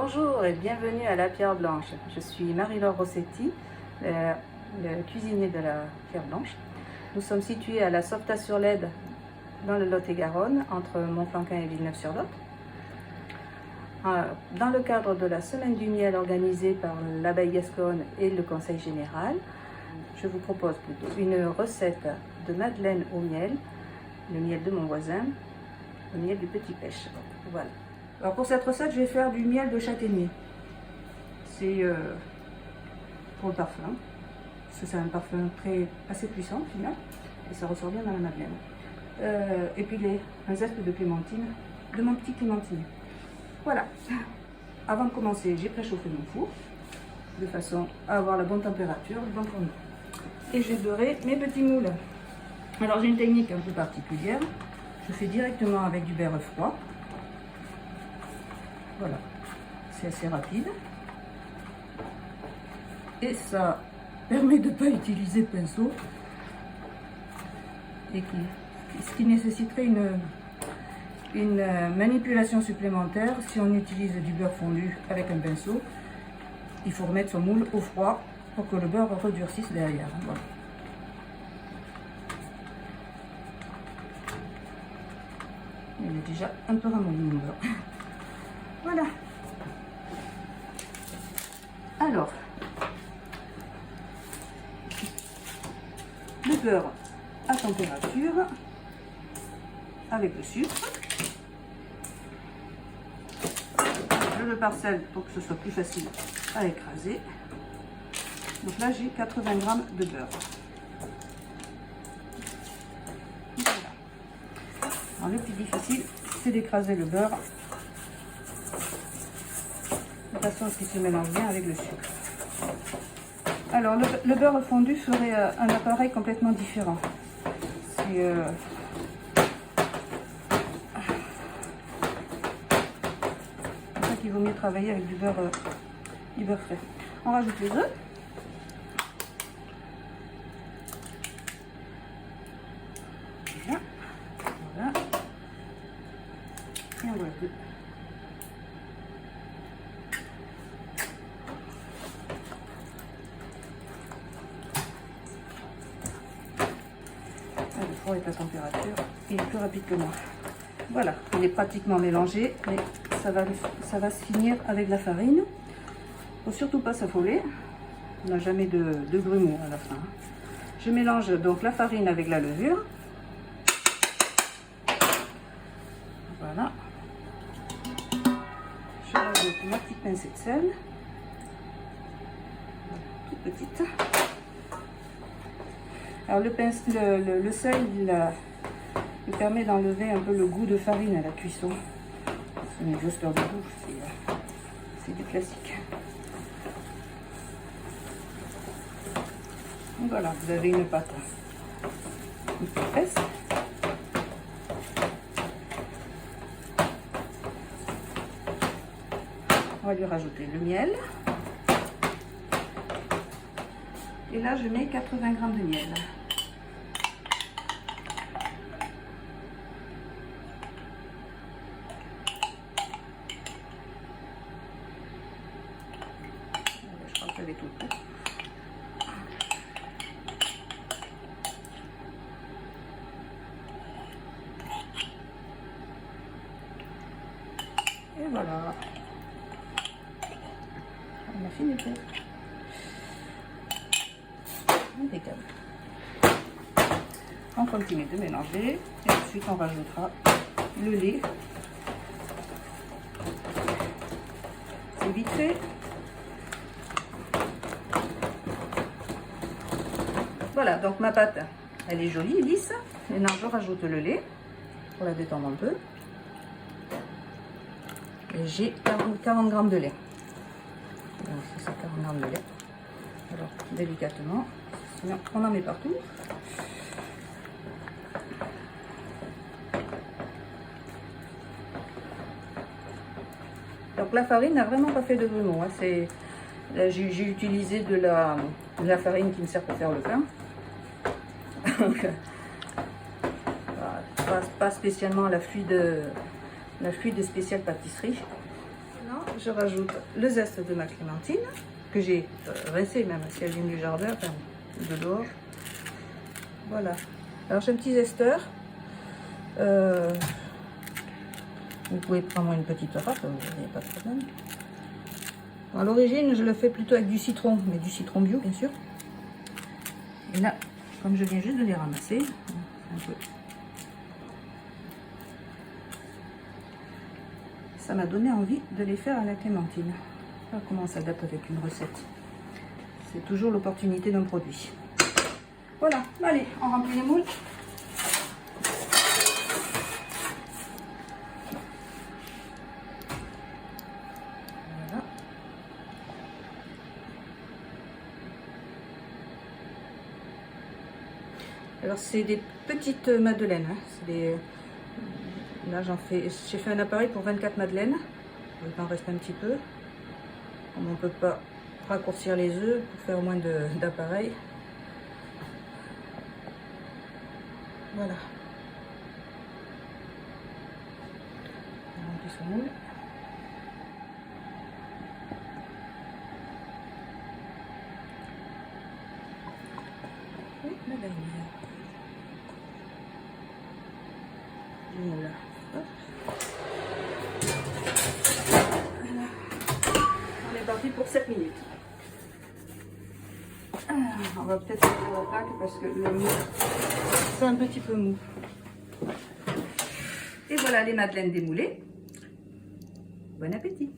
Bonjour et bienvenue à la Pierre Blanche. Je suis Marie-Laure Rossetti, le cuisinier de la Pierre Blanche. Nous sommes situés à la Sauvetat-sur-l'Aide, dans le Lot-et-Garonne, entre Montflanquin et Villeneuve-sur-Lot. Dans le cadre de la Semaine du miel organisée par l'Abbaye Gasconne et le Conseil général, je vous propose plutôt une recette de madeleine au miel, le miel de mon voisin, le miel du Petit Pêche. Voilà. Alors pour cette recette, je vais faire du miel de châtaignier. C'est pour le parfum. C'est un parfum assez puissant au final, et ça ressort bien dans la madeleine. Et puis un zeste de clémentine, de mon petit clémentine. Voilà. Avant de commencer, j'ai préchauffé mon four, de façon à avoir la bonne température, le bon fourneau. Et j'ai beurré mes petits moules. Alors j'ai une technique un peu particulière. Je fais directement avec du beurre froid. Voilà, c'est assez rapide. Et ça permet de ne pas utiliser de pinceau. Et ce qui nécessiterait une manipulation supplémentaire si on utilise du beurre fondu avec un pinceau. Il faut remettre son moule au froid pour que le beurre redurcisse derrière. Voilà. Il est déjà un peu ramolli mon beurre. Voilà. Alors, le beurre à température avec le sucre. Je le parcelle pour que ce soit plus facile à écraser. Donc là, j'ai 80 g de beurre. Voilà. Alors, le plus difficile, c'est d'écraser le beurre de façon à ce qu'il se mélange bien avec le sucre. Alors, le beurre fondu ferait un appareil complètement différent. C'est pour ça qu'il vaut mieux travailler avec du beurre frais. On rajoute les œufs. Voilà. Voilà. Et on voit que le four est à température, il est plus rapide que moi. Voilà, il est pratiquement mélangé, mais ça va se finir avec la farine. Il ne faut surtout pas s'affoler, on n'a jamais de grumeaux à la fin. Je mélange donc la farine avec la levure. Voilà. Je rajoute ma petite pincée de sel, toute petite. Alors le sel, il permet d'enlever un peu le goût de farine à la cuisson. C'est une juste de goût, c'est du classique. Voilà, vous avez une pâte un peu épaisse. On va lui rajouter le miel. Et là, je mets 80 g de miel. Je crois que j'avais tout le coup. Et voilà. On a fini tout. Impeccable. On continue de mélanger et ensuite on rajoutera le lait. C'est vite fait. Voilà, donc ma pâte, elle est jolie, lisse. Maintenant je rajoute le lait pour la détendre un peu. Et j'ai 40 g de lait. Donc c'est ça, 40 g de lait. Alors délicatement. Sinon, on en met partout. Donc la farine n'a vraiment pas fait de grumeaux. Hein. J'ai utilisé de la farine qui me sert pour faire le pain. Donc, pas spécialement la fluide spéciale pâtisserie. Maintenant, je rajoute le zeste de ma clémentine, que j'ai rincé même, si elle vient du jardin, enfin, de dehors. Voilà. Alors j'ai un petit zesteur. Vous pouvez prendre une petite râpe, il n'y a pas de problème. À l'origine, je le fais plutôt avec du citron, mais du citron bio, bien sûr. Et là, comme je viens juste de les ramasser, un peu, ça m'a donné envie de les faire à la clémentine. Voilà comment ça date avec une recette. C'est toujours l'opportunité d'un produit. Voilà, allez, on remplit les moules. Voilà. Alors c'est des petites madeleines. Hein. Là j'ai fait un appareil pour 24 madeleines. Il en reste un petit peu. On ne peut pas raccourcir les œufs pour faire moins d'appareils. Voilà. On remplit son moule. Et la dernière. Du moule. Hop. Voilà. On est parti pour 7 minutes. Alors, on va peut-être faire la plaque parce que le moule, c'est un petit peu mou. Et voilà les madeleines démoulées. Bon appétit!